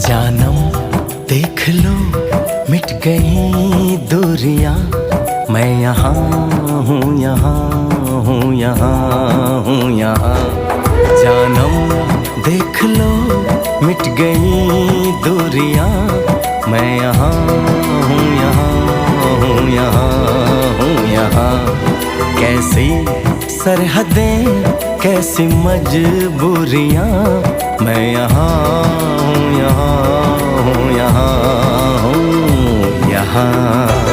जानम देख लो मिट गई दूरियां, मैं यहाँ हूँ, यहाँ हूँ, यहाँ हूँ, यहाँ। जानम देख लो मिट गई दूरियां, मैं यहाँ हूँ, यहाँ हूँ, यहाँ हूँ, यहाँ। कैसी सरहदें कैसी मजबूरियां, मैं यहाँ हूँ, यहाँ हूँ, यहाँ हूँ, यहाँ।